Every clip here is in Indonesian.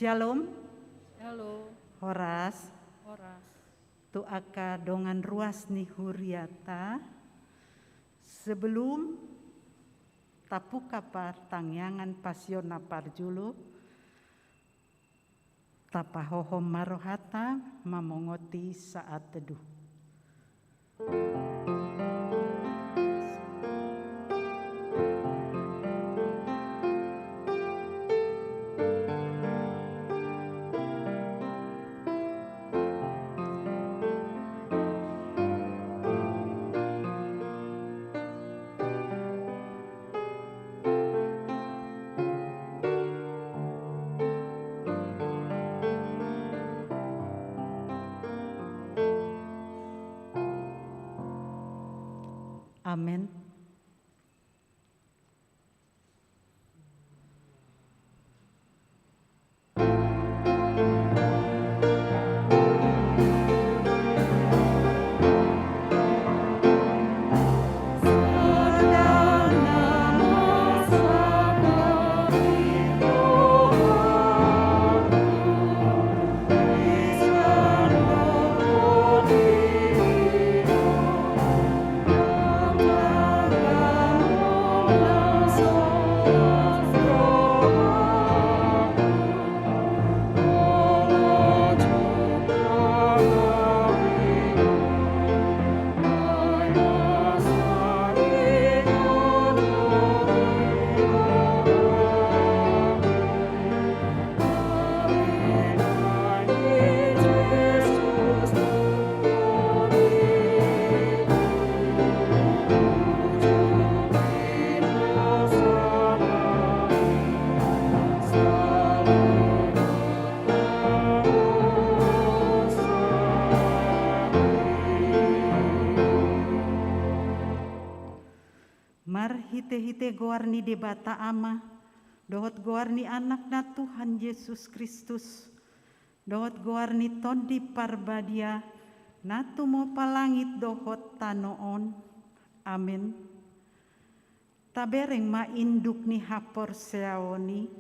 Shalom, Halo, Horas, ora. tu aka dongan ruas ni huriata. Sebelum tapu kapar tangyangan pasiona parjulu, tapahohom marohata mamongoti saat teduh. Amin. Mar hite-hite goarni debata ama, dohot goarni anak na Tuhan Yesus Kristus, dohot goarni tondi parbadia, natu mo palangit dohot tanoon, amin. Tabereng ma induk ni hapor seaoni,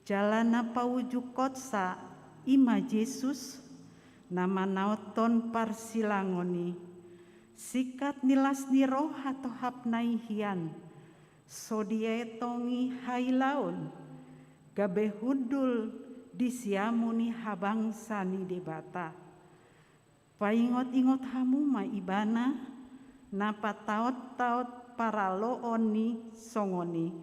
jalana paujuk kotsa ima Yesus, nama naoton parsilangoni. Sikat nilas ni roh atau hap naihian, sodietongi hailaon, gabe hudul disiamu ni habangsa ni debata. Paingot-ingot hamu ma ibana, napa taot-taot para loon ni songoni.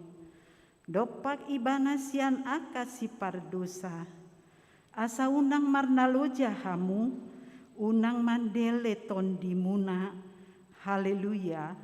Dopak ibana sian akasi pardosa, asa unang marnaloja hamu, unang mandele tondimuna. Haleluya.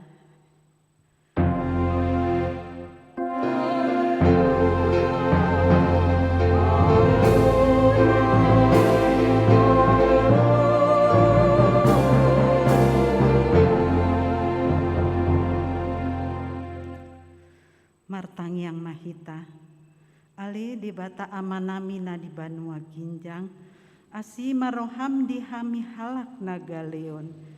Martang yang mahita, ale debata amanami na di Banua Ginjang, asi maroham di hami halak nagaleon.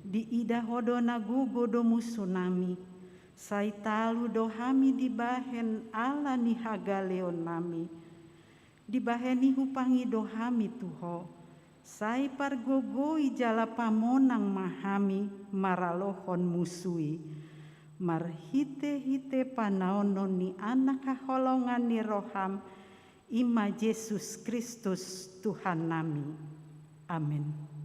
Di ida hodo nagugo do musunami, saitalu do hami di bahen ala ni hagaleon nami. Di bahen ni hupangi do hami tuho, sai pargogoi jala pamonang mahami maralohon musui. Marhite-hite panaonon ni anak kaholongan ni roham, ima Yesus Kristus Tuhan nami. Amin.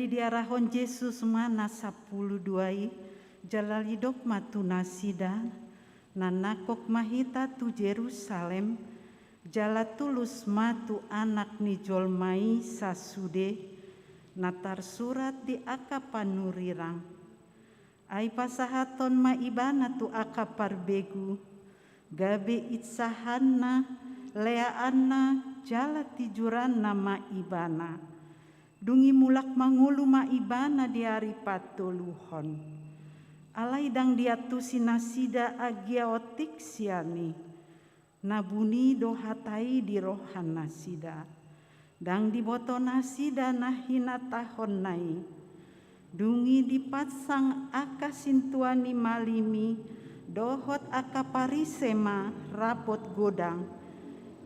Jadi diarahon Yesus mana 10 duai jalali dok matu nasida nanakok mahita tu Jerusalem jala tulus matu anak ni jolmai sasude natar surat di aka panurirang ai pasahaton maibana tu aka parbegu gabe itsahanna leaanna jala tijuranna maibana dungi mulak mangulu maibana di hari patuluhon alai dang diatu sinasida agia otik siani nabuni dohatai di rohan nasida dang diboto nasida nahina tahon nai dungi dipasang aka sintuani malimi dohot aka parisema rapot godang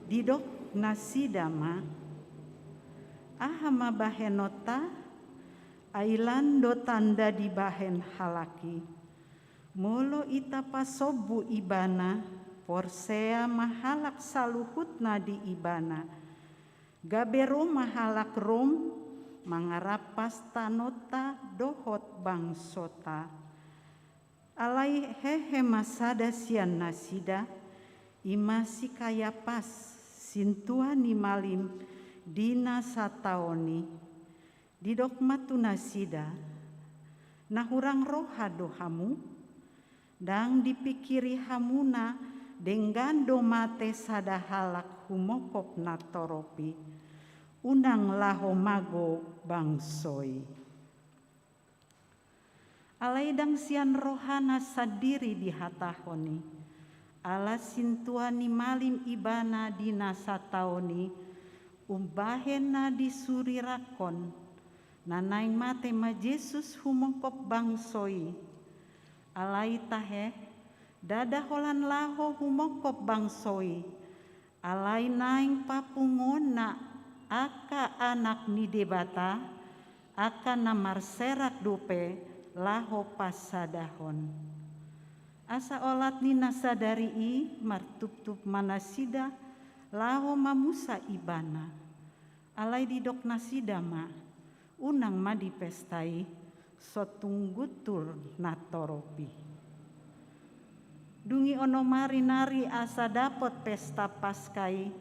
didok nasida ma ahama bahenota ailando tanda di bahen halaki molo ita pasobu ibana porsea mahalak saluhutna di ibana gabero mahalak rom mangarapas tanota dohot bangsota alai hehe masada sian nasida imasi kaya pas sintuani malim dina sataoni didok matu nasida nahurang roha dohamu dang dipikiri hamuna denggando mate sadahalak humokop natoropi unang laho mago bangsoi alai dang sian rohana sadiri di hatahoni ala sintuani malim ibana dina sataoni umbahena di surirakon nanaing mate ma Yesus humokop bangsoi alai tahe dada holan laho humokop bangsoi alai naing papungona aka anak ni debata aka namar serak dope laho pasadahon asa olat ni nasadari i martup-tup manasida laho mamusa ibana alai didok nasida ma unang ma dipestai sotunggutur natoropi dungi ono mari nari asa dapot pesta paskai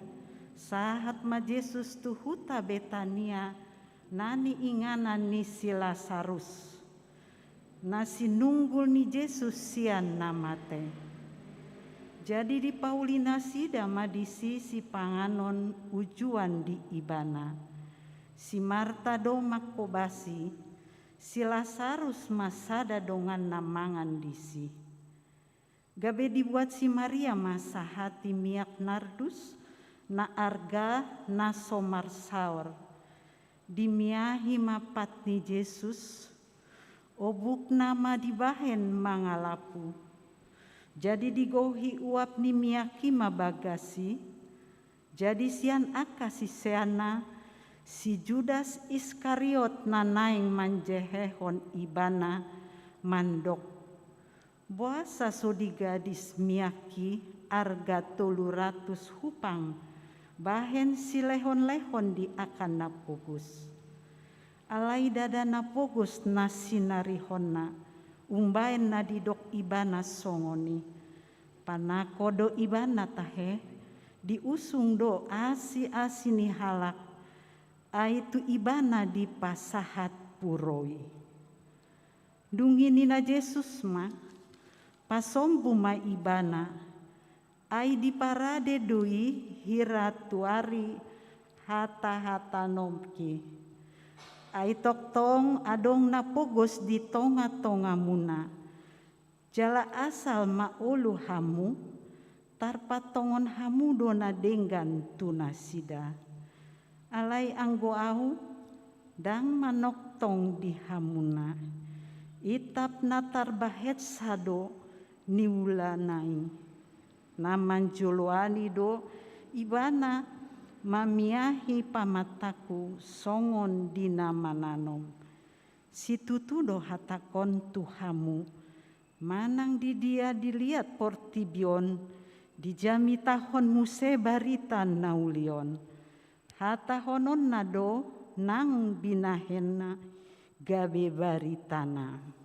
sahat ma Yesus tu huta Betania nani inganan ni si Lazarus nasi nunggul ni Yesus sian namate jadi di Paulina sida madisi si panganon ujuan di ibana si Marta do makobasi si Lazarus masada dongan namangan disi gabe dibuat si Maria masa hati miak nardus na arga na somar saur dimiahi mapat ni Yesus obuk nama dibahen mangalapu jadi digohi uap ni miaki mabagasi jadi sian aka si seana si Judas Iskariot nanaing manjehehon ibana mandok buasa sodi gadis miaki arga 300 hupang bahen si lehon-lehon di akan napogus alai dada napogus nasinarihonna umbaen na didok ibana songoni panakodo ibana tahe diusung do asi-asi ni halak aitu ibana di pasahat puroi dungi nina Yesus ma pasombu ma ibana ai di parade doi hiratuari hata-hata nomki ai toktong adong napogos di tonga-tonga muna jala asal maulu hamu tarpa tongon hamu dona denggan tunasida alai anggo au dang manok tong di hamuna itap natar bahet sado niulanai naman juluani do ibana mamiahi pamataku songon dina mananom situtu do hatakon tuhamu manang di dia dilihat portibion dijami tahon muse baritan naulion hata honon nado nang binahena gabe baritana.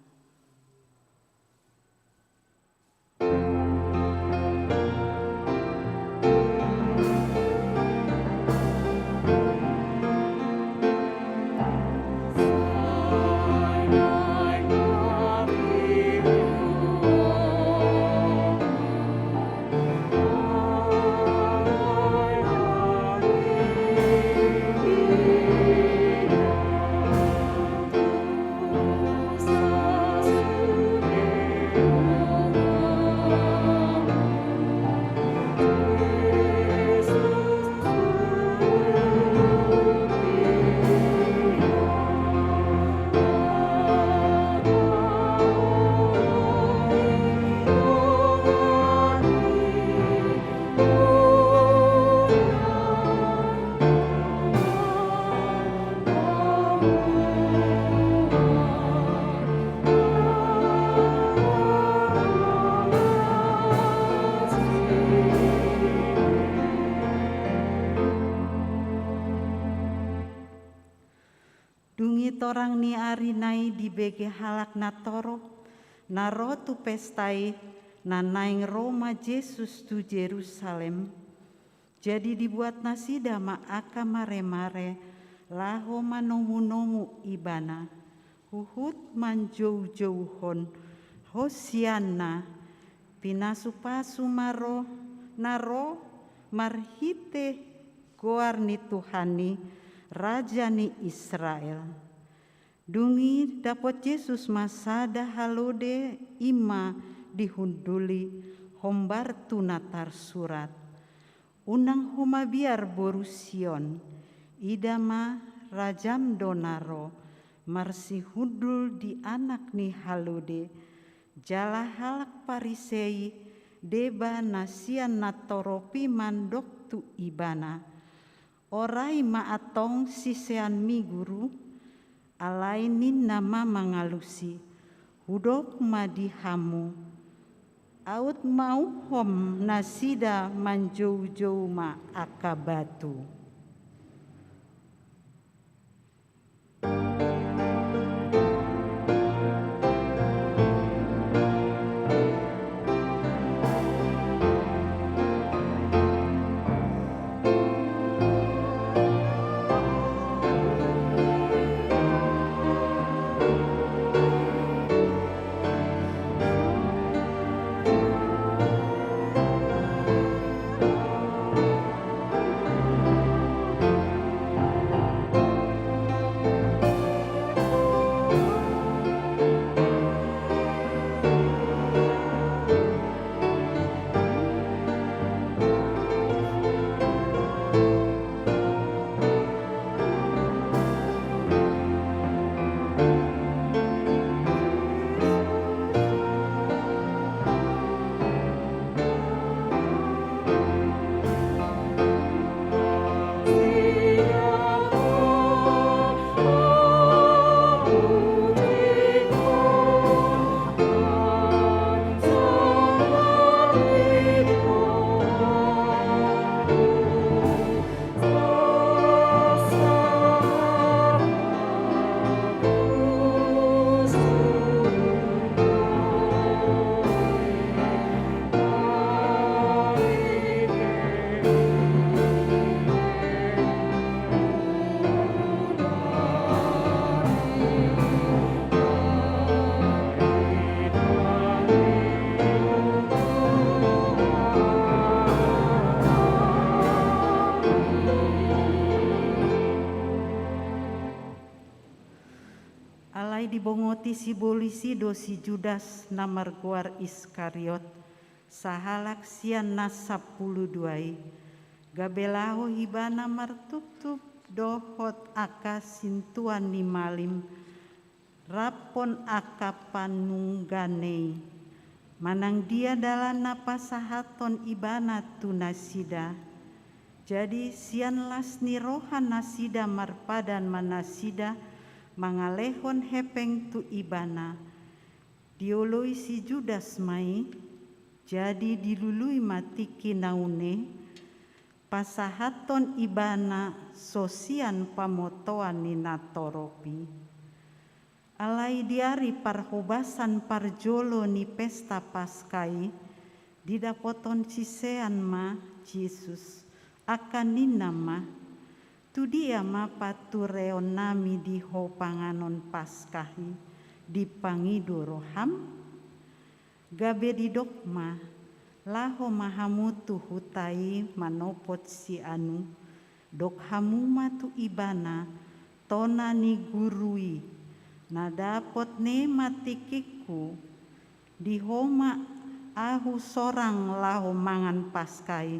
Dungi torang ni ari nai di bege halak na toro, na ro tu pestai, na naing Roma Yesus tu Jerusalem. Jadi dibuat nasida ma aka mare-mare, laho manomu-nomu ibana, huhut manjou-jouhon, hosianna, pinasupasu maro, naro, marhite goarni Tuhani, Raja ni Israel. Dungi dapot Yesus masada halode ima dihunduli hombar tunatar surat. Unang homa biar borusion, idama rajam donaro, marsi hudul di anak ni halode, jala halak parisei, deba nasian natoropi mandok tu ibana. Orai maatong sisean mi guru, alainin nama mangalusi, hudok madihamu, aut mau hom nasida manjou-jou ma akabatu. Dibongoti si bolisi dosi Judas namar guar Iskariot, sahalak sian nas 12 gabelaho hibana martutup dohot aka sintuan ni malim, rapon aka panungganei, manang dia dalam napasahaton ibana tu nasida. Jadi sian las ni rohan nasida marpadan manasida, mangalehon hepeng tu ibana. Dioloi si Judas mai, jadi dilului matiki naune, pasahaton ibana sosian pamotoan ni natoropi. Alai diari parhobasan parjolo ni pesta paskai, didapoton sisean ma Yesus akan ninama, tu dia ma patureon nami di ho panganon paskahi, di pangido roham, gabe di dokma, laho mahamutu hutai manopot si anu, dok hamuma tu ibana, tona ni gurui, na dapot ne matikiku di homa ahu sorang laho mangan paskai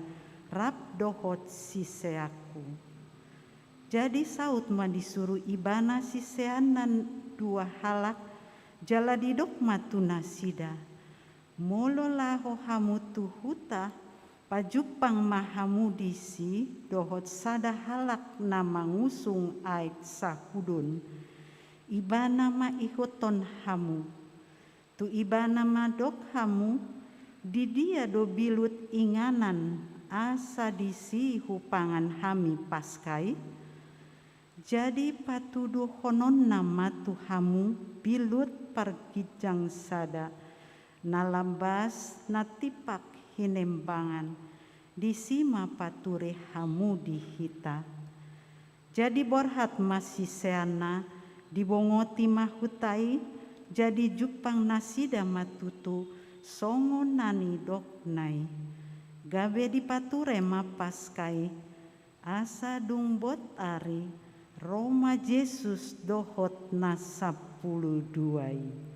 rap dohot siseaku. Jadi saut ma disuruh ibana siseanan dua halak jala didok matuna sida. Molo laho hamu tu huta pajupang mahamu disi dohot sada halak na mangusung ait sahudun. Ibana ma ihoton hamu, tu ibana ma dok hamu, di dia do bilut inganan asa disi hupangan hami paskai. Jadi patudu honon nama tu hamu bilut pargijang sada, nalambas natipak hinembangan, disima pature hamu dihita. Jadi borhat masih seana, dibongoti mahutai jadi jupang nasida matutu songo nani dok nai gabe dipature mapaskai asa dungbot ari Roma Yesus dohot na 12.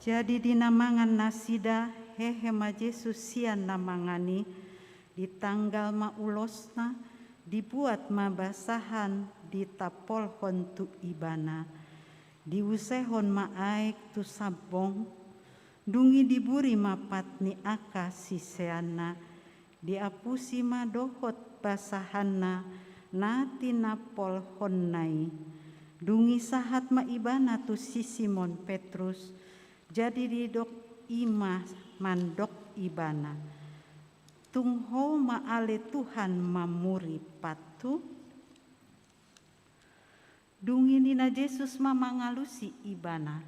Jadi dinamangan nasida hehe ma Yesus sian namangani di tanggal ma ulosna dibuat ma basahan ditapolhon tu ibana diusehon ma aik tu sabong dungi diburi ma patni aka siseana diapusi ma dohot basahanna nati napolhon nai dungi sahat ma ibana tu si Simon Petrus jadi didok ima mandok ibana tungho maale Tuhan mamuri patu dungi nina Yesus mamangalusi ibana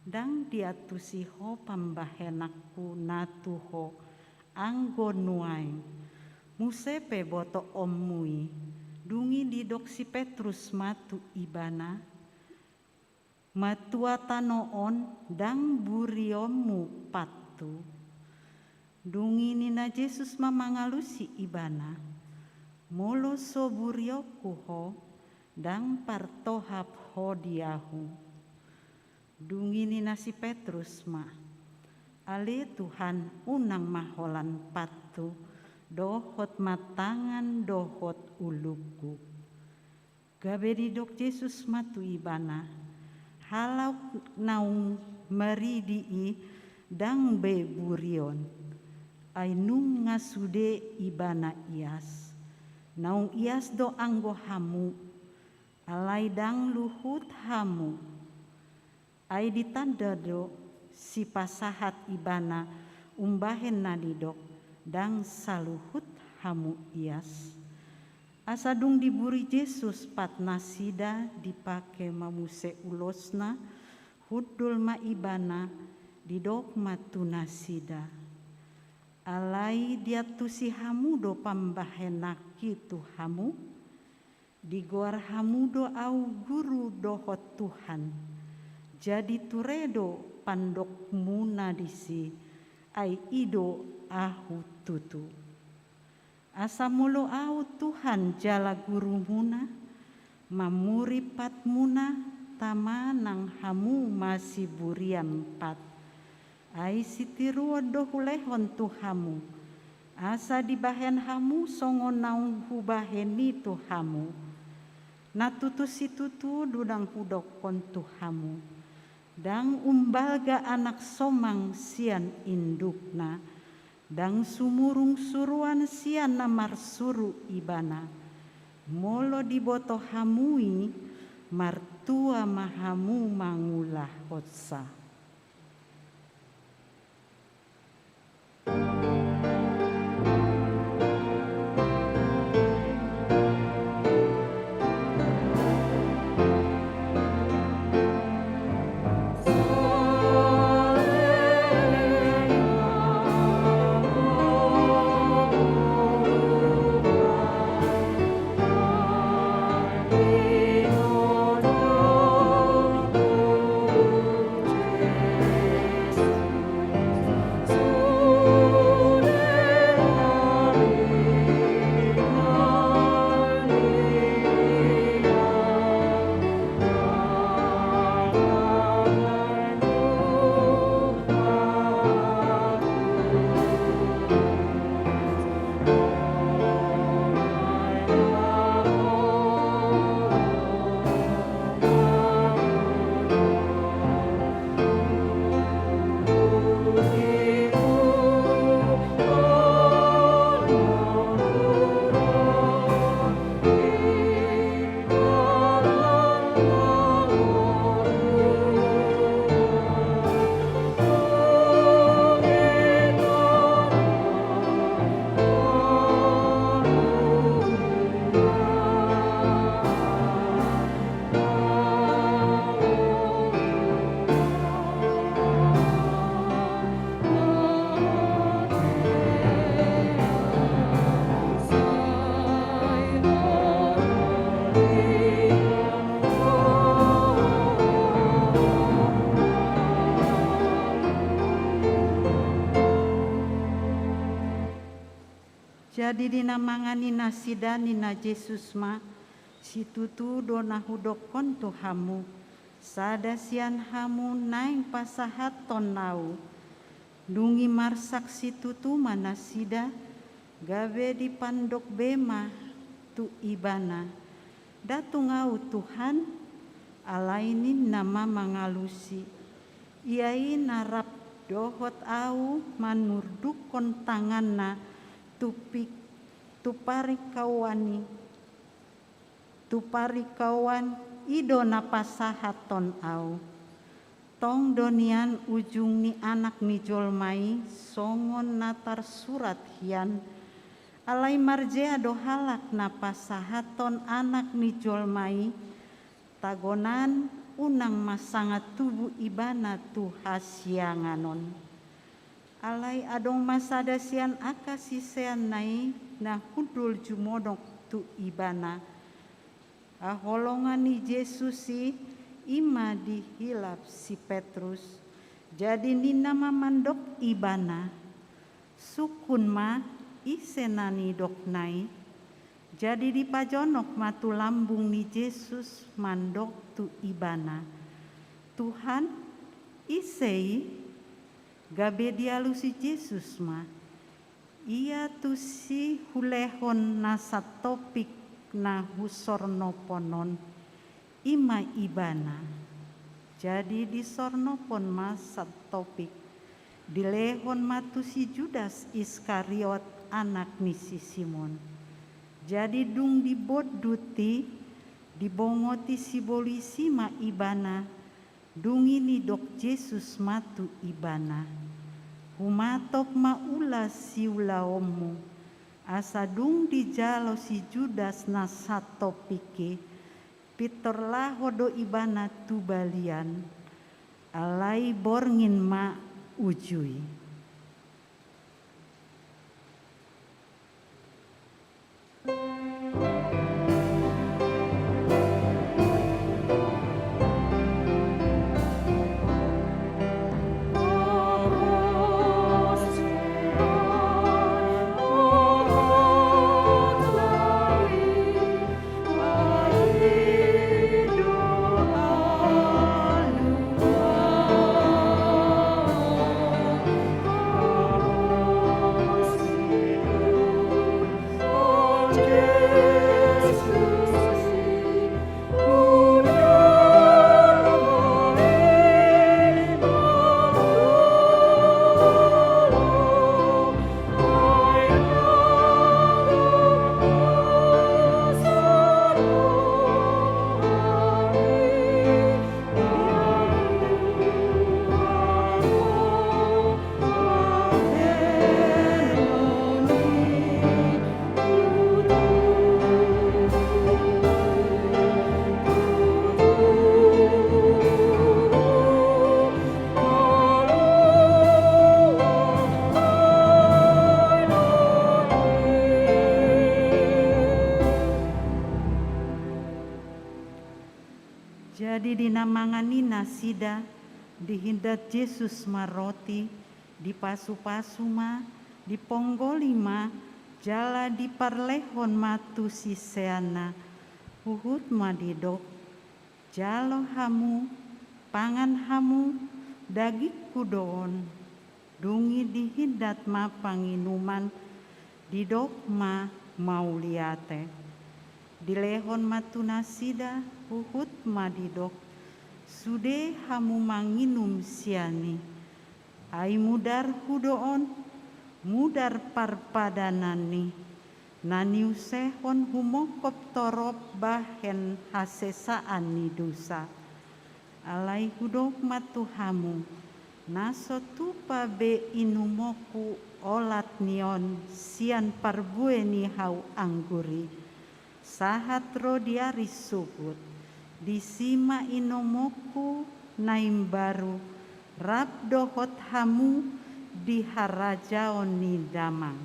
dang diatusi ho pambahenakku natuho anggo nuai musepe boto omui dungi didok si Petrus matu ibana matua tanoon dang buriomu patu dungi nina Yesus mamangalusi ibana molo so burioku ho dang partohap ho diahu dungi nina si Petrus ma ale Tuhan unang maholan patu dohot matangan dohot uluku gabe didok Yesus matu ibana halau naung meridii dang be burion ainung ngasude ibana ias naung ias do anggo hamu alai dang luhut hamu ai ditanda do si pasahat ibana umbahen nadidok dang saluhut hamu ias asadung diburi Yesus pat nasida dipake mamuse ulosna hudul ma ibana didok matu nasida alai diatusi hamu do pambahenaki tu hamu digoar hamu do au guru dohot Tuhan jadi turedo pandok muna disi ai ido ahu tutu asa mulu au Tuhan jala guru muna mamuri pat muna tamanang hamu masih burian pat ai sitiruo do hulehon tu hamu Asa dibahen hamu songo naung hubahen itu hamu. Natutu situtu dudang hudok kontu hamu. Dang umbalga anak somang sian indukna. Dang sumurung suruan sian namar suru ibana. Molo diboto hamui martua mahamu mangulah hotsa. Jadi dina mangani nasida nina Yesus ma situtu dona hudok kontu hamu sadasian hamu naing pasahat tonau dungi marsak situtu manasida gawe dipandok bema tu ibana datungau Tuhan alainin nama mangalusi iai narap dohot au manurdukon tanganna tupari kawan ido napasahaton au tong donian ujung ni anak ni jolmai songon natar surat hian alai marjea dohalak napasahaton anak ni jolmai tagonan unang masangat tubuh ibana tu hasianganon alai adong masada sian akasi sean nai na hudul jumodok tu ibana aholongan ni Yesusi ima dihilap si Petrus jadi ni nama mandok ibana sukun ma isenani dok nai jadi di pajonok matu lambung ni Yesus mandok tu ibana Tuhan isei gabe dialusi Yesus ma ia tu si hulehon nasa topik na husorno ponon ima ibana jadi di sornopon ma sat topik dilehon matu si Judas Iskariot anak ni si Simon jadi dung diboduti dibongoti si bolisi ma ibana dungi ni dok Yesus matu ibana humatok maula siulaomu asa dung dijalo si Judas na sato pike pitor lahodo ibana tu balian alai borngin ma ujui manganina sida dihindat Yesus maroti di pasu-pasu ma di ponggoli ma jala di parlehon matu siseana huhut ma didok jalo hamu pangan hamu daging kudoon dungi dihindat ma panginuman didok ma mauliate dilehon matuna sida huhut ma didok sude hamu manginum siani ai mudar hudoon mudar parpadanani nani usehon humokop torop bahen hasesaan ni dosa alai hudok matu hamu naso tupa be inumoku olat nion sian parbue ni hau angguri sahat rodiari sugut disima inomoku naim baru rap dohot hamu di harajaon ni damang.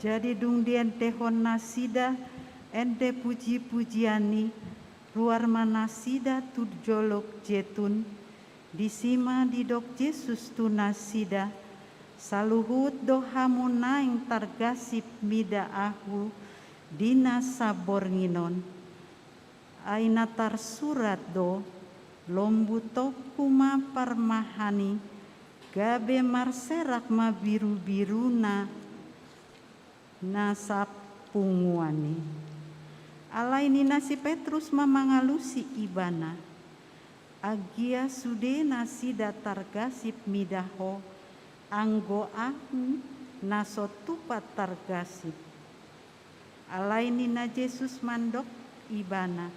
Jadi dung dien tehon nasida ende puji-pujiani ruar manasida tudjolok jetun disima didok Yesus tu nasida saluhut dohamu naing targasip mida ahu dina sabor nginon aina tar surat do lombu tokuma parmahani gabe marserak ma biru-biruna nasap punguani alai ni nasi Petrus mamangalusi ibana agia sude nasi datar gasip midaho anggo aku naso tupat targasip alai ni na Yesus mandok ibana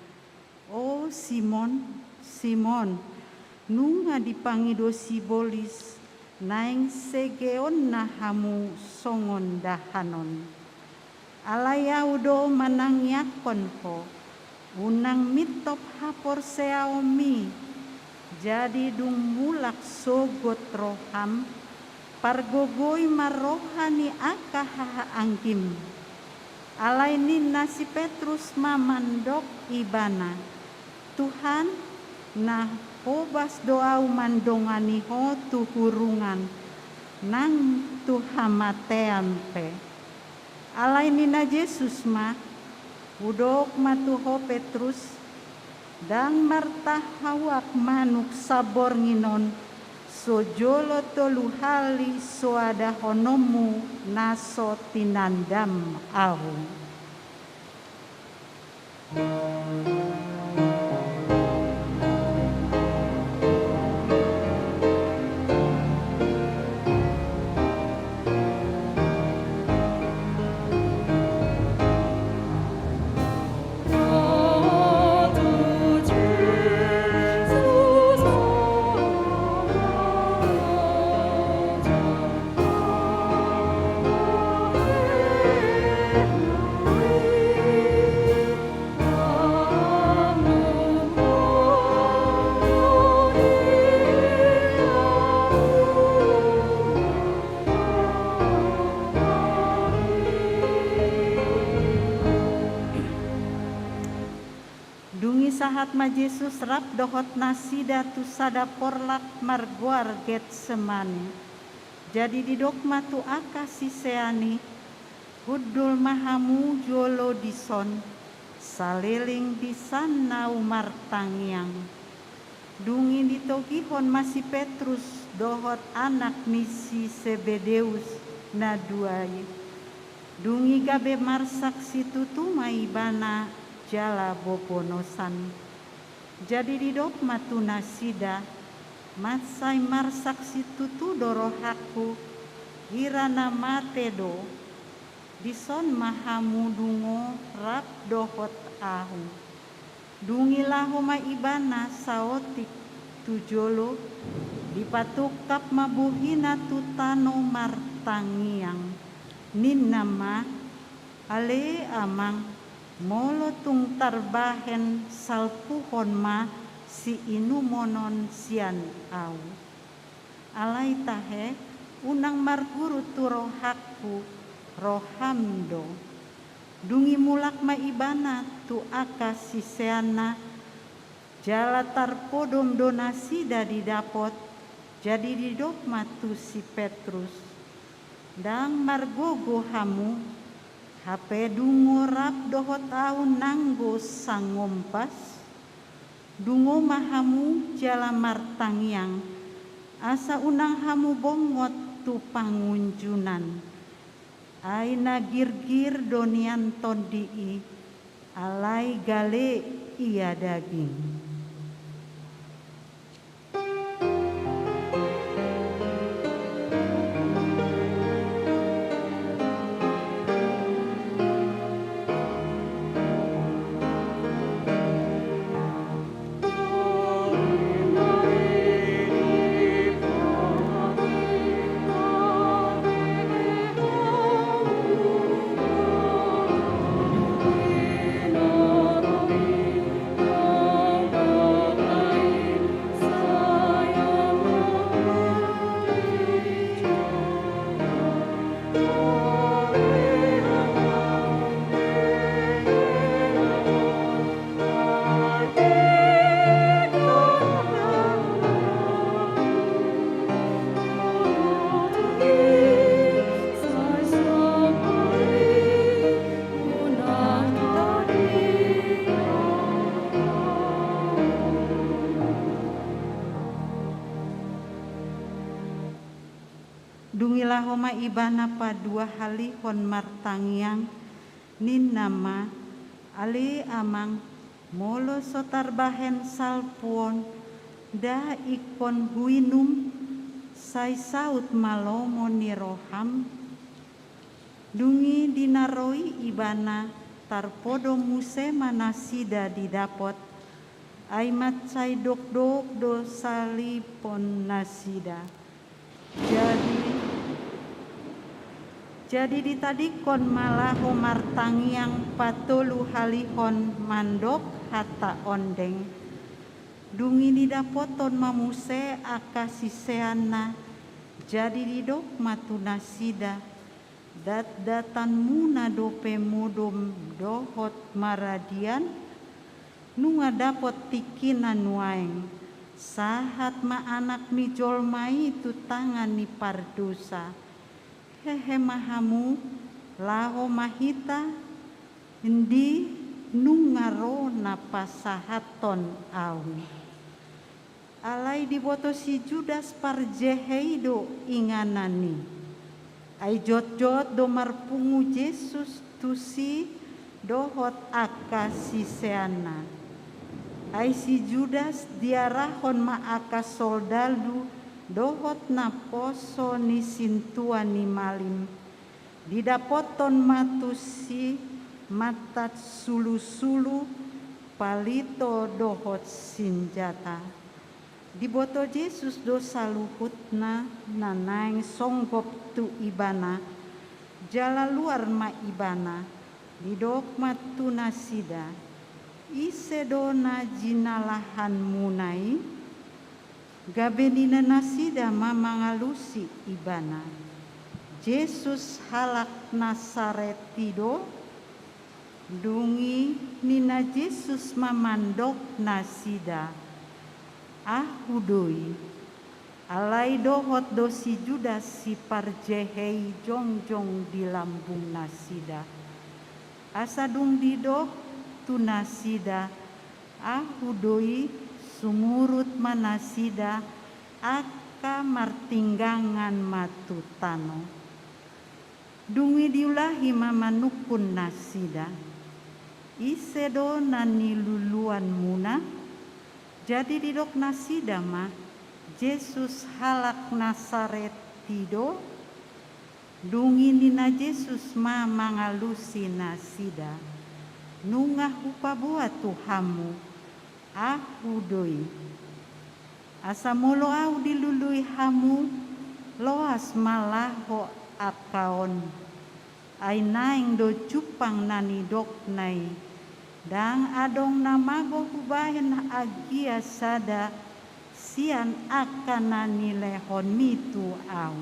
o Simon Simon nunga dipangido sibolis naing segeon nahamu songon dahanon alayaudo manangyakon ho unang mitop hapor seaomi jadi dung mulak sogot roham pargogoy marohani akaha angkim alai ninna si Petrus mamandok ibana Tuhan nah hobas doa mandongani ho tuhurungan nang tuhamatean pe alai nina Yesus ma udok matuho Petrus dang martahawak manuk sabor nginon sojolo toluhali soada honomu naso tinandam ahu. Sahat ma Yesus rap dohot nasida tu sada porlak marguar Getsemani. Jadi didok matu akasi seani hudul mahamu jolo dison saliling di sanau martangiang. Dungi ditogihon masih Petrus dohot anak misi Sebedeus na duai. Dungi gabe marsak situtu maibana jala bobonosan. Jadi didok matuna sida masai marsak situtu dorohaku hirana matedo dison mahamu dungo rap dohot ahu. Dungilah maibana saotik tujolo dipatukap mabuhina tutano martangiang ninama ale amang molotung tarbahen salpuhon ma si inumonon sian au. Alai tahe unang marguru turohaku rohamdo. Dungi mulak maibana tu aka siseana jala tarpodom donasida didapot jadi didok matu si Petrus. Dang margogo hamu hape dungo rap dohot au nanggo sangompas. Dungo mahamu jala martangiang asa unang hamu bongot tu pangunjunan. Aina girgir donian tondii alai gale ia daging. Dungilah homa ibana pa dua hali hon martangiang nin nama ali amang molo sotar bahen salpuon da ikon huinum sai saut malomo ni roham. Dungi dinaroi ibana tarpodo muse manasida didapot aimat sai dok do salipon nasida. Jadi ditadikon malah martangiang patolu halihon mandok hata ondeng. Dungi didapoton mamuse akasiseana jadi didok matuna sida. Datan muna dope mudum dohot maradian nunga dapot tikinan waeng. Sahat ma anak mi jolmai tu tangan ni pardusa. Hehe mahamu laho mahita ndi nungaro napasahaton au. Alai diboto si Judas parjeheido inganani. Ai jot do marpungu Yesus tusi dohot aka si seana. Ai si Judas diarahon ma aka soldadu dohot na poso ni sintuan ni malim. Didapoton matusi matat sulu-sulu palito dohot sinjata. Diboto Yesus do saluhutna nanaeng songgop tu ibana jala luar ma ibana didok matu nasida isedona jinalahan munai gabenina nasida mamangalusi ibana. Yesus halak Nasaretido dungi nina Yesus mamandok nasida ahudoi alai dohot dosi Judas si parjehei jongjong di lambung nasida asadung didok tu nasida ahudoi sumurut manasida aka martinggangan matutano. Dungi diulahi mamanukun nasida, isedo nani luluan muna, jadi didok nasida mah, Yesus halak Nasaret tido, dungi nina Yesus ma mangalusi nasida, nungah upabuat Tuhamu, aku doi. Asa molo au dilului hamu, loas malaho akaon. Ai naing do cupang nani dok nai, dang adong namago hubahen agia sada, sian akan nani lehon mitu au.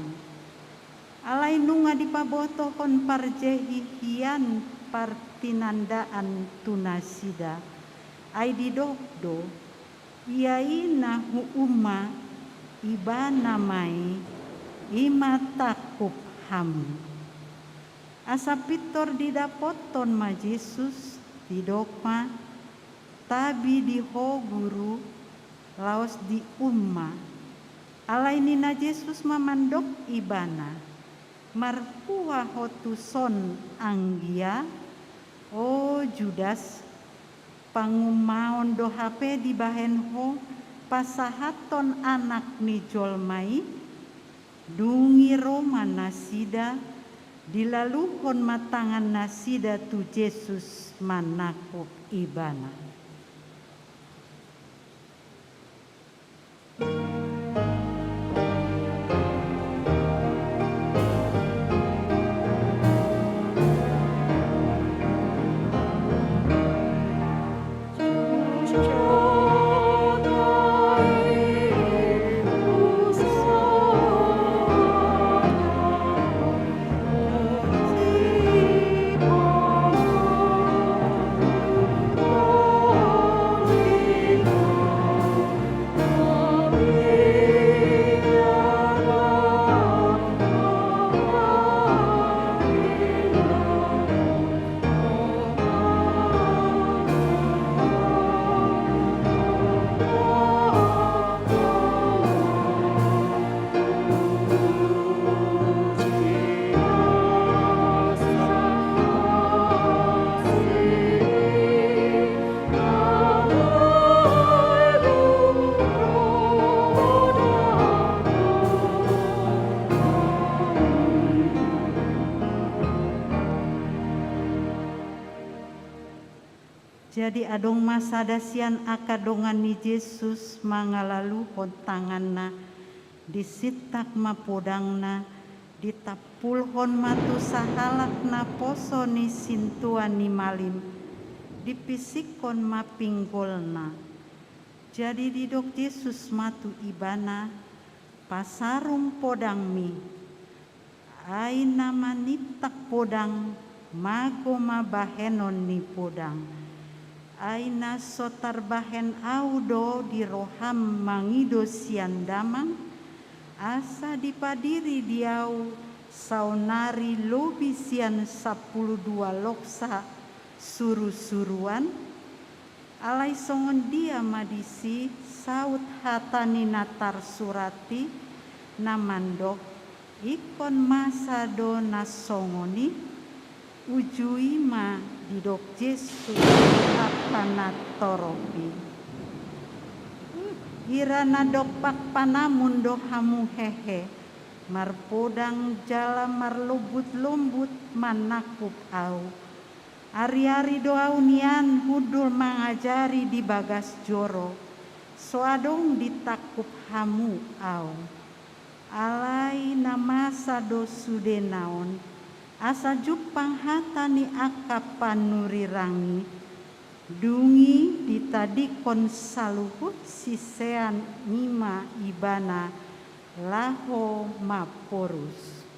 Alai nunga dipabotohon parjehi hian partinandaan tunasida, ai didokdo, iaina huuma ibana mai ima takup hamu. Asa pitor didapoton ma Yesus didokma, tabi diho guru laos di umma. Alai nina Yesus mamandok ibana, marpua hotuson anggia, o Judas, pangumaon do hape di bahen ho, pasahaton anak ni jolmai, dungi Roma nasida, dilaluhon matangan nasida tu Yesus manakuk ibana. Jadi adong masa dasian akadongan ni Yesus mangalalu hontanganna, disitak mapodangna, ditapulhon matu sahalakna poso ni sintuan ni malim, dipisikon mapinggolna. Jadi didok Yesus matu ibana, pasarum podang mi, ai nama nitak podang, mago mabahenon ni podang. Aina sotar bahen audo di roham mangido sian damang, asa dipadiri diau saunari lobi sian 12 loksa suru-suruan, alai songon dia madisi saut hatani natar surati namandok ikon masa do nasongoni ujui ma didok Yesus apana toropi. Irana dopak panamun do hamu hehe, marpodang jala marlubut-lumbut manakup au. Ari-ari doau nian hudul mangajari di bagas joro, soadong ditakup hamu au. Alai namasa do sude naon, asa jupang hatani akapan nurirangi, dungi ditadikon saluhut sisean nima ibana laho maporus.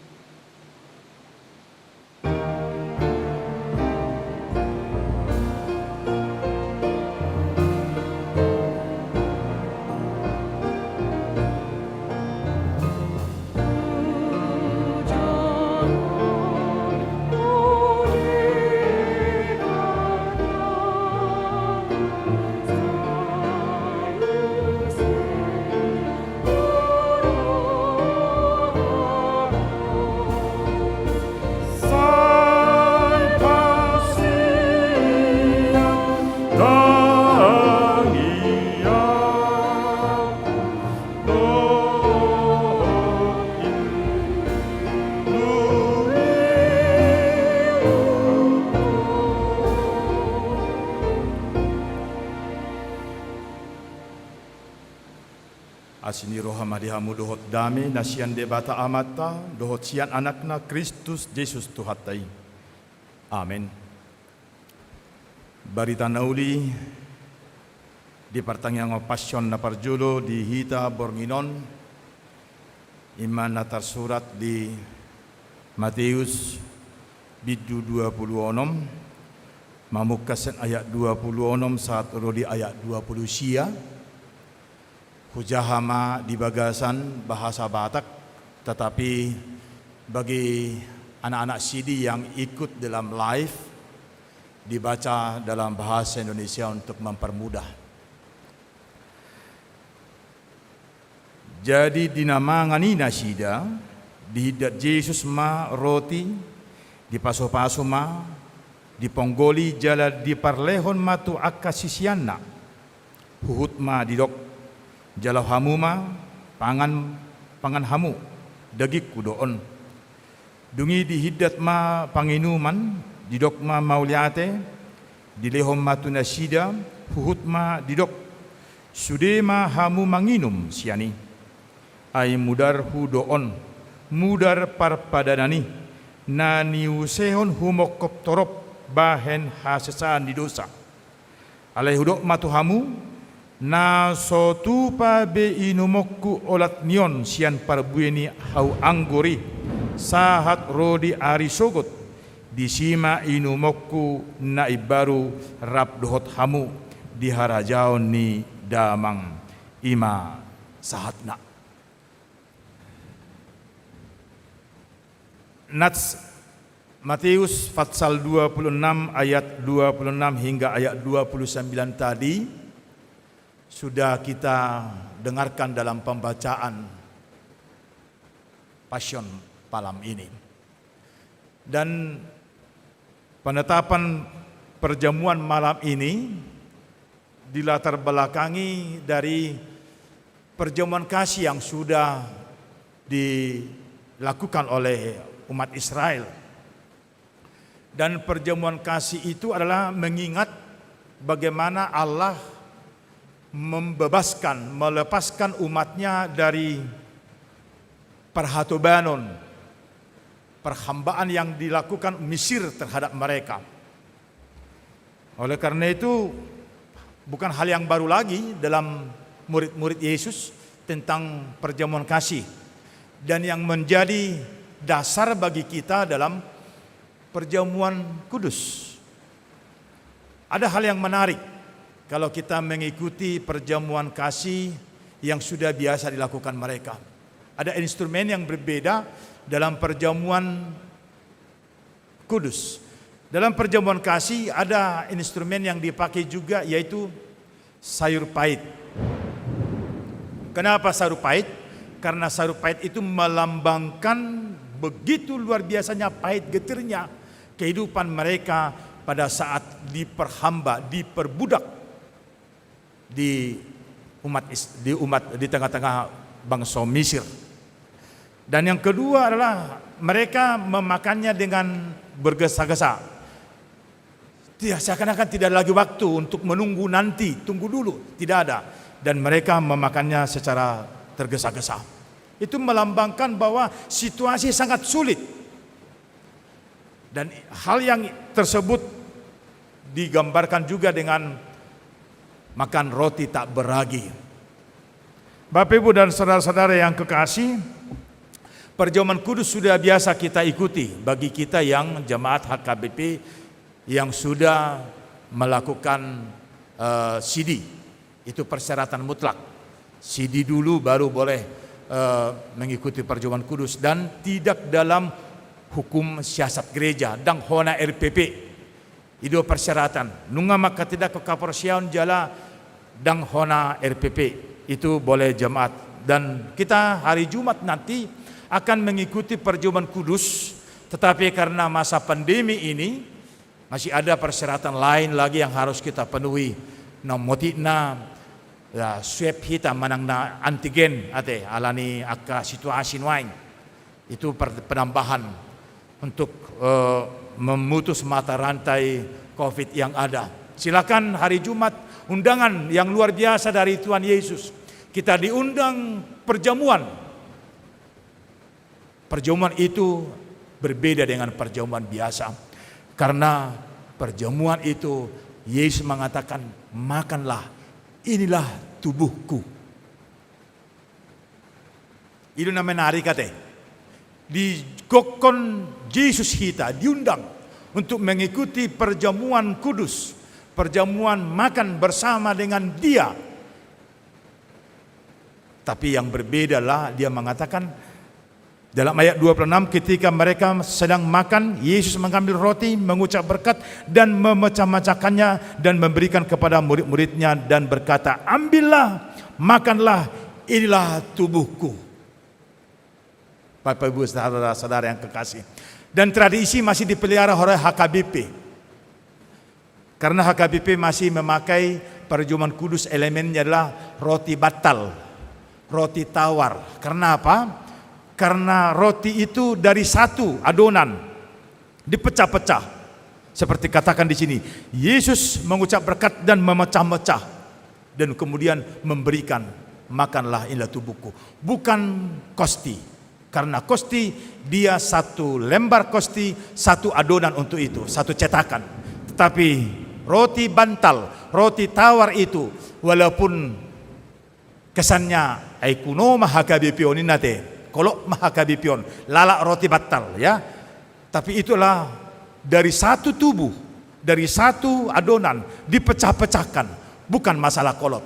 ni rohama dihamu dohot dame nasian debata amata dohot sian anakna Kristus Yesus Tuhatai. Amin. Barita nauli di pertanyaan passion na parjulo di hita bornginon iman na tersurat di Matius bidu 26 mamukasan ayat 26 saat di ayat 20 sia hujahama di bagasan bahasa Batak, tetapi bagi anak-anak CD yang ikut dalam live dibaca dalam bahasa Indonesia untuk mempermudah. Jadi dinamangani nasida dihidat Yesus ma roti di paso-paso ma di ponggoli jala di parlehon ma tu akasisianna huhut ma didok jala hamu ma pangan hamu dagik kudoon dungi dihidat ma panginuman didok ma mauliate dilehom matu nasida huhut ma didok sude ma hamu manginum siani ay mudar hudoon mudar parpadanani nani usehon humokop torop bahen hasesaan di dosa alai hudok matu hamu na sotu pa be inumokku olat nion sian parbueni hau anggori sahat rodi ari sogot disima inumokku na ibaru rap dohot hamu di harajaon ni damang ima sahatna. Nats Matius pasal 26 ayat 26 hingga ayat 29 tadi sudah kita dengarkan dalam pembacaan Passion malam ini. Dan penetapan perjamuan malam ini dilatar belakangi dari perjamuan kasih yang sudah dilakukan oleh umat Israel. Dan perjamuan kasih itu adalah mengingat bagaimana Allah melepaskan umatnya dari perhatobanon, perhambaan yang dilakukan Mesir terhadap mereka. Oleh karena itu bukan hal yang baru lagi dalam murid-murid Yesus tentang perjamuan kasih, dan yang menjadi dasar bagi kita dalam perjamuan kudus. Ada hal yang menarik kalau kita mengikuti perjamuan kasih yang sudah biasa dilakukan mereka. Ada instrumen yang berbeda dalam perjamuan kudus. Dalam perjamuan kasih ada instrumen yang dipakai juga, yaitu sayur pahit. Kenapa sayur pahit? Karena sayur pahit itu melambangkan begitu luar biasanya pahit getirnya kehidupan mereka pada saat diperhamba, diperbudak di tengah-tengah bangsa Mesir. Dan yang kedua adalah mereka memakannya dengan bergesa-gesa. Seakan-akan tidak ada lagi waktu untuk menunggu nanti, tunggu dulu, tidak ada. Dan mereka memakannya secara tergesa-gesa. Itu melambangkan bahwa situasi sangat sulit. Dan hal yang tersebut digambarkan juga dengan makan roti tak beragi. Bapak Ibu dan saudara-saudara yang kekasih, perjamuan kudus sudah biasa kita ikuti bagi kita yang jemaat HKBP yang sudah melakukan CD. Itu persyaratan mutlak. CD dulu baru boleh mengikuti perjamuan kudus, dan tidak dalam hukum siasat gereja dan hona RPP. Itu persyaratan. Nunga maka tidak ke kaporsiaun jala dan hona RPP. Itu boleh jemaat. Dan kita hari Jumat nanti akan mengikuti perjamuan kudus, tetapi karena masa pandemi ini masih ada persyaratan lain lagi yang harus kita penuhi. Motina ya swab hita manang na antigen ate alani akka situasi lain. Itu penambahan untuk memutus mata rantai COVID yang ada. Silakan hari Jumat undangan yang luar biasa dari Tuhan Yesus. Kita diundang perjamuan. Perjamuan itu berbeda dengan perjamuan biasa. Karena perjamuan itu Yesus mengatakan, makanlah, inilah tubuhku. Itu namanya menarik kata. Di kokon Yesus kita diundang untuk mengikuti perjamuan kudus, perjamuan makan bersama dengan Dia. Tapi yang berbedalah dia mengatakan dalam ayat 26, ketika mereka sedang makan, Yesus mengambil roti, mengucap berkat dan memecah-mecahkannya dan memberikan kepada murid-muridnya dan berkata, ambillah, makanlah, inilah tubuhku. Bapak Ibu saudara-saudara yang kekasih. Dan tradisi masih dipelihara oleh HKBP. Karena HKBP masih memakai perjamuan kudus, elemennya adalah roti batal, roti tawar. Karena apa? Karena roti itu dari satu adonan dipecah-pecah. Seperti katakan di sini, Yesus mengucap berkat dan memecah-mecah dan kemudian memberikan, makanlah, inilah tubuhku. Bukan kosti. Karena kosti dia satu lembar kosti, satu adonan untuk itu, satu cetakan. Tetapi roti bantal, roti tawar itu walaupun kesannya kuno mahakabipion inate, kolok mahakabipion, lalak roti batal ya. Tapi itulah dari satu tubuh, dari satu adonan dipecah-pecahkan, bukan masalah kolot.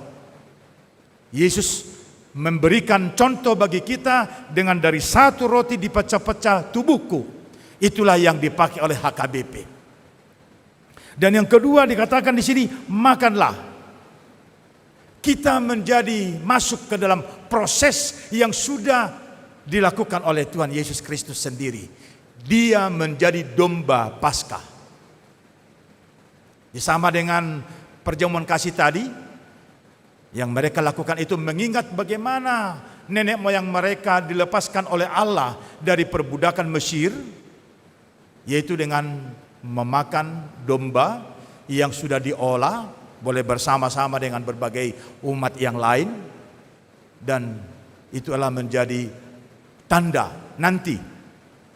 Yesus memberikan contoh bagi kita dengan dari satu roti dipecah-pecah tubuhku. Itulah yang dipakai oleh HKBP. Dan yang kedua dikatakan di sini, makanlah. Kita menjadi masuk ke dalam proses yang sudah dilakukan oleh Tuhan Yesus Kristus sendiri. Dia menjadi domba Paskah. Sama dengan perjamuan kasih tadi, yang mereka lakukan itu mengingat bagaimana nenek moyang mereka dilepaskan oleh Allah dari perbudakan Mesir, yaitu dengan memakan domba yang sudah diolah, boleh bersama-sama dengan berbagai umat yang lain, dan itu adalah menjadi tanda nanti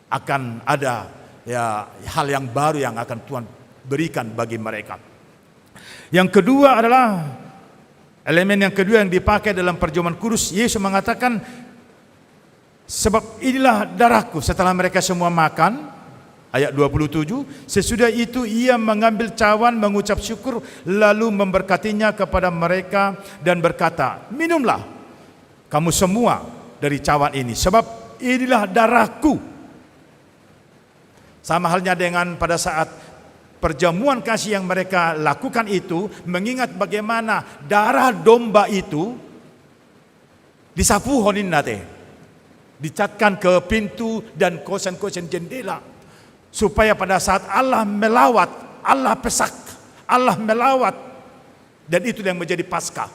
akan ada hal yang baru yang akan Tuhan berikan bagi mereka. Yang kedua adalah elemen yang kedua yang dipakai dalam perjamuan kudus. Yesus mengatakan, sebab inilah darahku. Setelah mereka semua makan, ayat 27, sesudah itu ia mengambil cawan, mengucap syukur, lalu memberkatinya kepada mereka dan berkata, minumlah kamu semua dari cawan ini, sebab inilah darahku. Sama halnya dengan pada saat perjamuan kasih yang mereka lakukan itu, mengingat bagaimana darah domba itu disapu honin nate, dicatkan ke pintu dan kosen-kosen jendela, supaya pada saat Allah melawat, Allah pesak, Allah melawat, dan itu yang menjadi Paskah.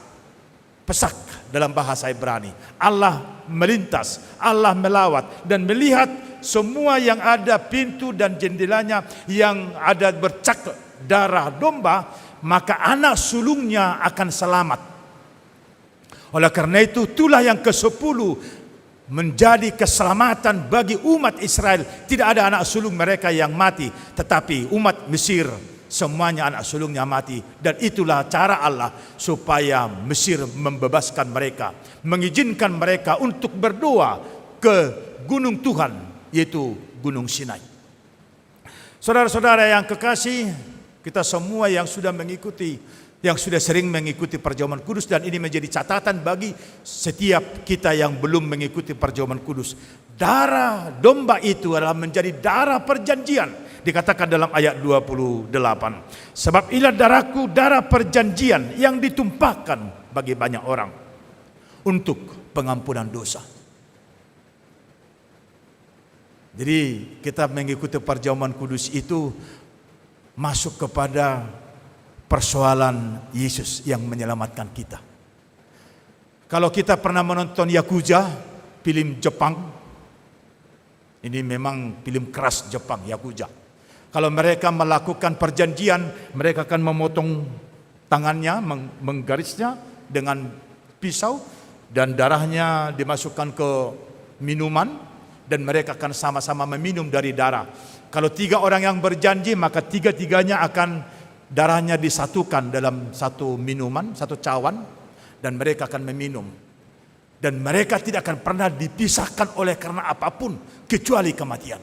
Pesak dalam bahasa Ibrani, Allah melintas, Allah melawat dan melihat semua yang ada pintu dan jendelanya yang ada bercak darah domba, maka anak sulungnya akan selamat. Oleh karena itu, itulah yang ke-10 menjadi keselamatan bagi umat Israel. Tidak ada anak sulung mereka yang mati, tetapi umat Mesir semuanya anak sulungnya mati. Dan itulah cara Allah supaya Mesir membebaskan mereka, mengizinkan mereka untuk berdoa ke gunung Tuhan, yaitu Gunung Sinai. Saudara-saudara yang kekasih, kita semua yang sudah mengikuti, yang sudah sering mengikuti perjamuan kudus, dan ini menjadi catatan bagi setiap kita yang belum mengikuti perjamuan kudus. Darah domba itu adalah menjadi darah perjanjian. Dikatakan dalam ayat 28, sebab inilah darahku, darah perjanjian yang ditumpahkan bagi banyak orang untuk pengampunan dosa. Jadi kita mengikuti perjamuan kudus itu masuk kepada persoalan Yesus yang menyelamatkan kita. Kalau kita pernah menonton Yakuza, film Jepang, ini memang film keras Jepang, Yakuza. Kalau mereka melakukan perjanjian, mereka akan memotong tangannya, menggarisnya dengan pisau, dan darahnya dimasukkan ke minuman dan mereka akan sama-sama meminum dari darah. Kalau 3 orang yang berjanji, maka 3-tiganya akan darahnya disatukan dalam satu minuman, satu cawan, dan mereka akan meminum. Dan mereka tidak akan pernah dipisahkan oleh karena apapun kecuali kematian.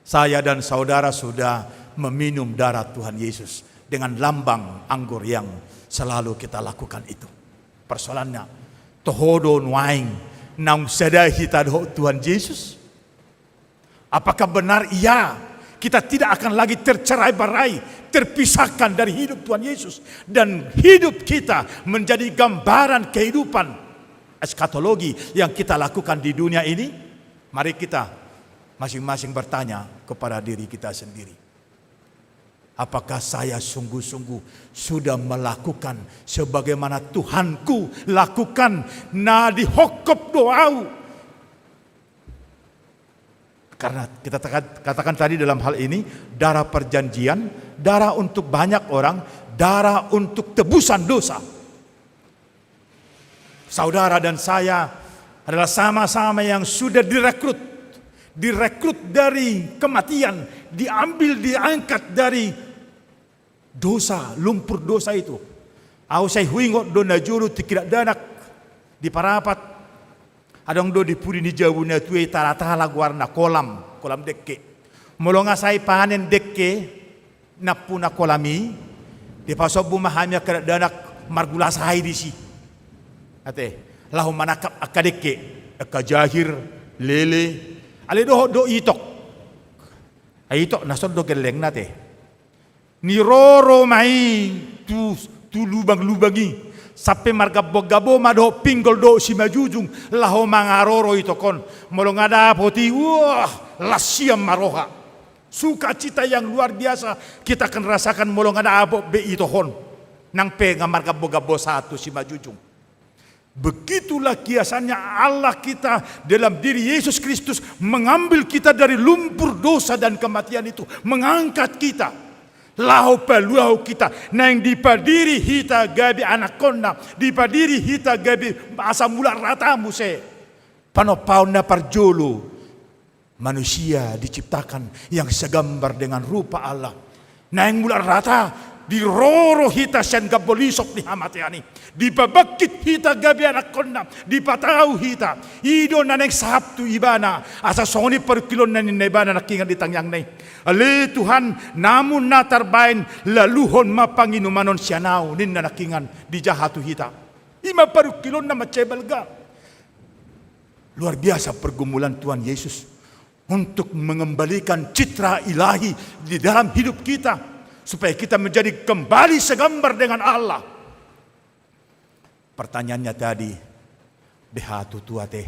Saya dan saudara sudah meminum darah Tuhan Yesus dengan lambang anggur yang selalu kita lakukan itu. Persoalannya, tohodo nuaing nang sedai kita Tuhan Yesus. Apakah benar? Iya. Kita tidak akan lagi tercerai-berai, terpisahkan dari hidup Tuhan Yesus. Dan hidup kita menjadi gambaran kehidupan eskatologi yang kita lakukan di dunia ini. Mari kita masing-masing bertanya kepada diri kita sendiri. Apakah saya sungguh-sungguh sudah melakukan sebagaimana Tuhanku lakukan? Na dihokop doau. Karena kita katakan tadi dalam hal ini, darah perjanjian, darah untuk banyak orang, darah untuk tebusan dosa. Saudara dan saya adalah sama-sama yang sudah direkrut dari kematian, diangkat dari dosa, lumpur dosa itu. Au saya huingot do najuru tikira danak di parapat. Adong do di puri ni jauh na tuai tara-tara warna kolam dekke. Molonga sai panen dekke napuna kolami di pasok bumahanya ke danak margulas hai di si. Ate lahu manakap akadekke akajahir lele ale do itok. Itok nasod do geleng nate. Ni roro mai tu lubang-lubangi. Sampai marga bogabo mado pinggol do si majujung laho mangaroro itu kon molong ada poti wah lasiam maroha sukacita yang luar biasa kita akan rasakan molong ada abo be itu hon nang penga marga bogabo satu si majujung. Begitulah kiasannya Allah kita dalam diri Yesus Kristus mengambil kita dari lumpur dosa dan kematian itu, mengangkat kita. Lahu peluau kita nang dipadiri hita gabi anak konna dipadiri hita gabi asam mula rata muse panopauna parjolo manusia diciptakan yang segambar dengan rupa Allah nang mula rata di roro hita sen gabolisok di hamatiani dipabakit hita gabi anak konna dipatau hita ido naneng sabtu ibana asa soni per kilon nanin nebana nakingan di tangyang nay ale Tuhan namun natarbain laluhon mapanginumanon sianaw nin nakingan di jahatu hita 50 kilon na macebelga. Luar biasa pergumulan Tuhan Yesus untuk mengembalikan citra ilahi di dalam hidup kita supaya kita menjadi kembali segambar dengan Allah. Pertanyaannya tadi, behatu tuate,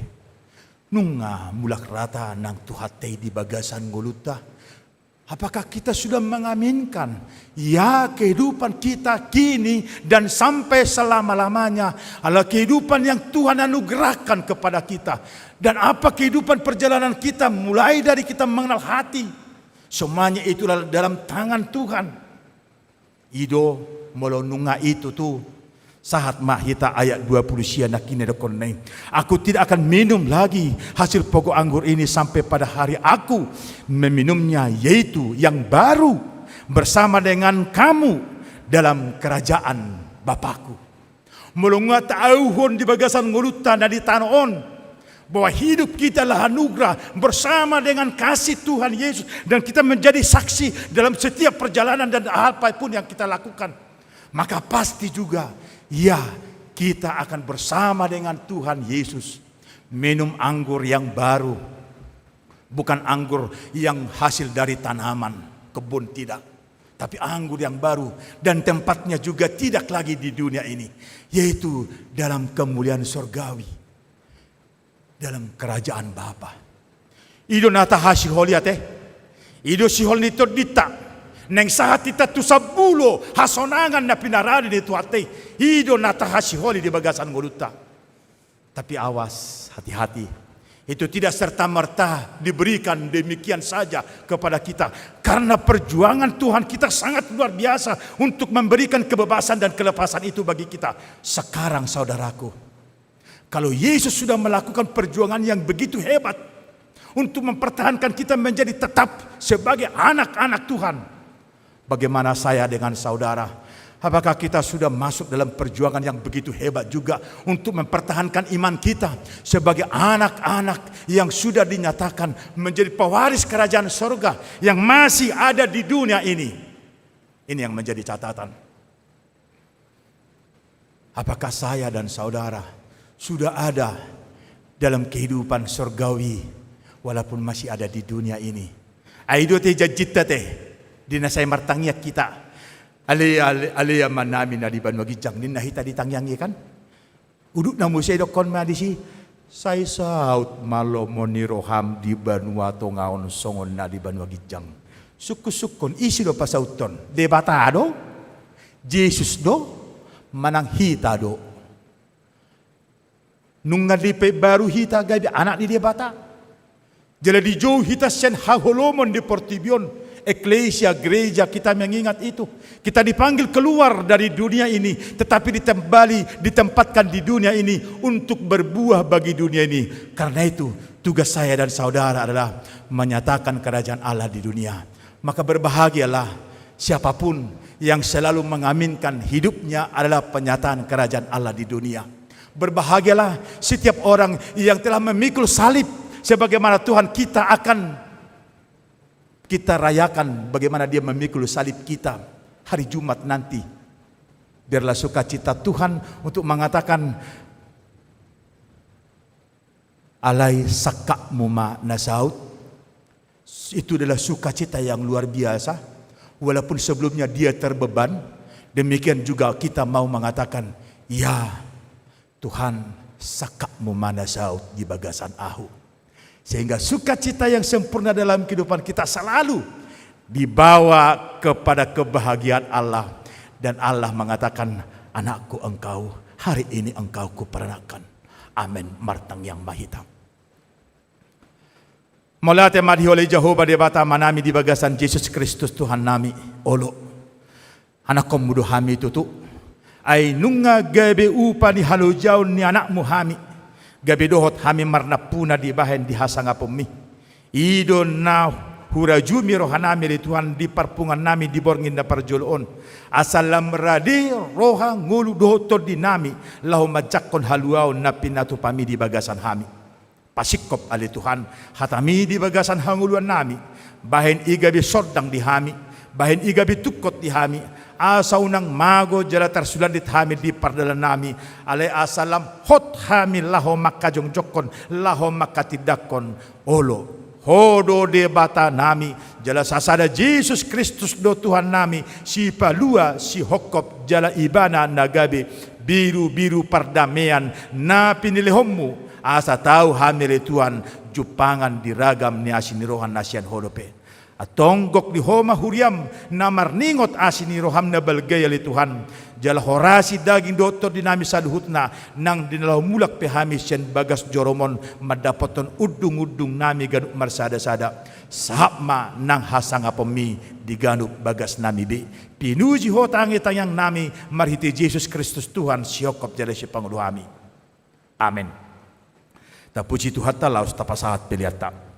nunga mulak rata nang tuhate di bagasan nguluta. Apakah kita sudah mengaminkan ya kehidupan kita kini dan sampai selama-lamanya adalah kehidupan yang Tuhan anugerahkan kepada kita. Dan apa kehidupan perjalanan kita mulai dari kita mengenal hati. Semuanya itulah dalam tangan Tuhan. Ido molonunga itu tuh saat mahita ayat 20 siana kini dekonai. Aku tidak akan minum lagi hasil pokok anggur ini sampai pada hari aku meminumnya, yaitu yang baru bersama dengan kamu dalam kerajaan Bapakku. Molonga taauhon di bagasan ngulutan dan di tanon bahwa hidup kita adalah anugerah bersama dengan kasih Tuhan Yesus dan kita menjadi saksi dalam setiap perjalanan dan apapun yang kita lakukan. Maka pasti juga ya kita akan bersama dengan Tuhan Yesus minum anggur yang baru, bukan anggur yang hasil dari tanaman kebun, tidak, tapi anggur yang baru dan tempatnya juga tidak lagi di dunia ini, yaitu dalam kemuliaan surgawi. Dalam kerajaan Bapa. Ido nata hasihol yate. Ido sihol nito dita. Neng saat kita tu sabulo hasonangan na pinaradi ni tuate. Ido nata hasihol di bagasan nguluta. Tapi awas, hati-hati. Itu tidak serta-merta diberikan demikian saja kepada kita. Karena perjuangan Tuhan kita sangat luar biasa untuk memberikan kebebasan dan kelepasan itu bagi kita. Sekarang saudaraku, kalau Yesus sudah melakukan perjuangan yang begitu hebat untuk mempertahankan kita menjadi tetap sebagai anak-anak Tuhan, bagaimana saya dengan saudara? Apakah kita sudah masuk dalam perjuangan yang begitu hebat juga untuk mempertahankan iman kita sebagai anak-anak yang sudah dinyatakan menjadi pewaris kerajaan surga yang masih ada di dunia ini? Ini yang menjadi catatan. Apakah saya dan saudara sudah ada dalam kehidupan surgawi walaupun masih ada di dunia ini? Aido te jajita te dinasay martangyak kita. Alia manami na di Banua Gijang din nahita di tangyangi kan? Uduk na mo siya dokon madisi. Say saut malo mo ni Roham di Banua Tongaon songon na di Banua Gijang. Sukus-sukon isi do pasauton. Debata do? Jesus do? Manang hita do? Nung ngalipe baru hita gabi anak di debata. Jala di jauh hita sen hagolomon di Portibion. Eklesia, gereja kita mengingat itu. Kita dipanggil keluar dari dunia ini, tetapi ditempatkan di dunia ini untuk berbuah bagi dunia ini. Karena itu, tugas saya dan saudara adalah menyatakan kerajaan Allah di dunia. Maka berbahagialah siapapun yang selalu mengaminkan hidupnya adalah penyataan kerajaan Allah di dunia. Berbahagialah setiap orang yang telah memikul salib, sebagaimana Tuhan kita rayakan bagaimana dia memikul salib kita hari Jumat nanti. Biarlah sukacita Tuhan untuk mengatakan alai sakak muma nasaut. Itu adalah sukacita yang luar biasa. Walaupun sebelumnya dia terbeban, demikian juga kita mau mengatakan, ya Tuhan sakak muma nasaut di bagasan ahu. Sehingga sukacita yang sempurna dalam kehidupan kita selalu dibawa kepada kebahagiaan Allah. Dan Allah mengatakan, anakku engkau, hari ini engkau kuperanakan. Amin. Martang yang mahita. Molate madhi oleh Jehovah debata manami di bagasan Yesus Kristus Tuhan nami. Olo. Anak komudo hami tutu. Ay nunga gabe upa ni halujaw ni anakmu hami. Gabi dohot hami marna puna di bahen di hasanga pemi. Ido na hurajumi rohanami di Tuhan di parpungan nami di borngin da parjoloon. Asalam radi roha ngulu dohoto di nami. Lahu majakon haluaw na pinatu pami di bagasan hami. Pasikop ali Tuhan hatami di bagasan hanguluan nami. Bahen igabi sordang di hami. Bahen igabi tukot di hami. Asaw nang mago jala tersulan di hami di pardalan nami. Alay asalam hot hami laho makajong-jokon laho makatidakon olo. Hodo de bata nami jala sasada Jesus Kristus do Tuhan nami si palua si hokop jala ibana nagabe biru-biru pardamaian na pinilihommu asa tahu hamile Tuhan jupangan diragam ni asinirohan nasian holope. Atonggok di homa huriam na marningot asini roham na balgaya li Tuhan. Jala horasi daging doktor dinami saluhut na nang dinalau mulak pehami siyan bagas joromon madapoton udung-udung nami ganuk marsada-sada. Sahapma nang hasanga pemi diganuk bagas nami bi. Pinuji hotangi tayang nami marhiti Jesus Kristus Tuhan siokop jala si panguluhami. Amin. Tapuji Tuhan talaus tapasahat piliata.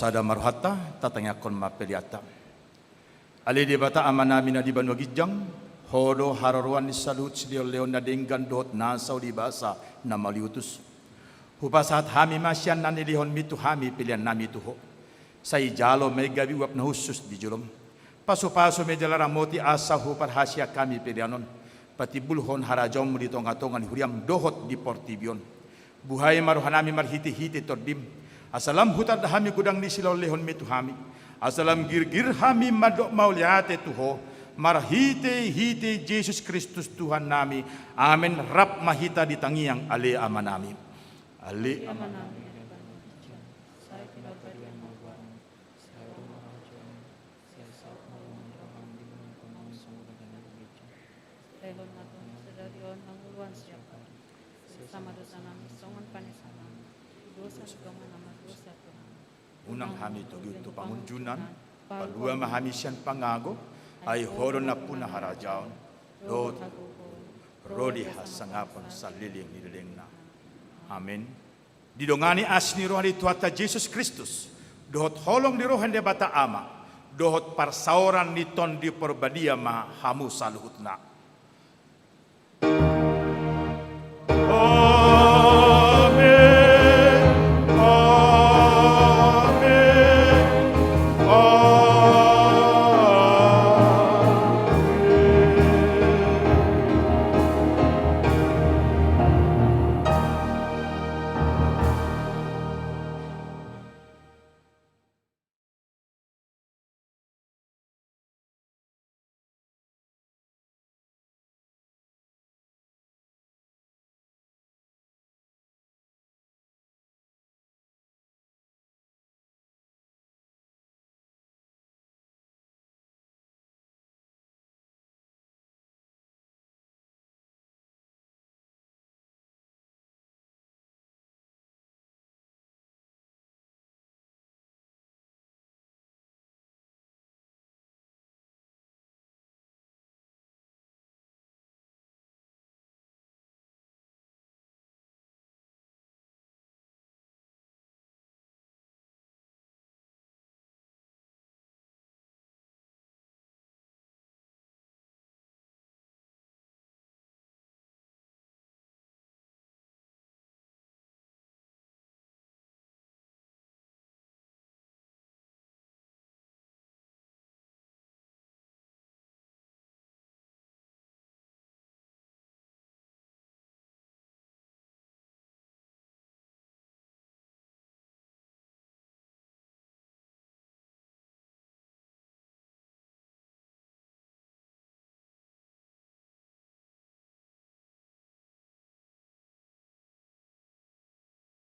Pasada marhata tatanya kon mapeliata. Ali di bata amana mina di banwa gijang hodo hararuan ni salut sidio leon na denggan dot nasau di basa na maliutus. Hupasat hami masyan na nilihon mitu hami pilihan nami tuho. Say jalo may gabi wap na husus di julom. Paso-paso may jalaramoti asa hupar hasya kami pilihanon. Pati bulhon harajom mo dito ngatongan huriam dohot di portibion. Buhay maruhanami marhiti-hiti tordim. Asalam hutad hami gudang ni silaw lehon mitu hami. Asalam gir-gir hami madok mauliate tuho. Marhite-hite Jesus Kristus Tuhan nami. Amen. Rap mahita di tangiang ale amanami. Ale amanami. Unang hami itu pangunjunan, palua mahamisian pangago, ay horon na puna harajaon, dot rodi hasangapon sa liling na. Amen. Didongani asni rohani tuata Jesus Kristus, dohot holong di rohan de bata ama, dohot parsauran ni ton di porbadia ma hamu saluhut na. Oh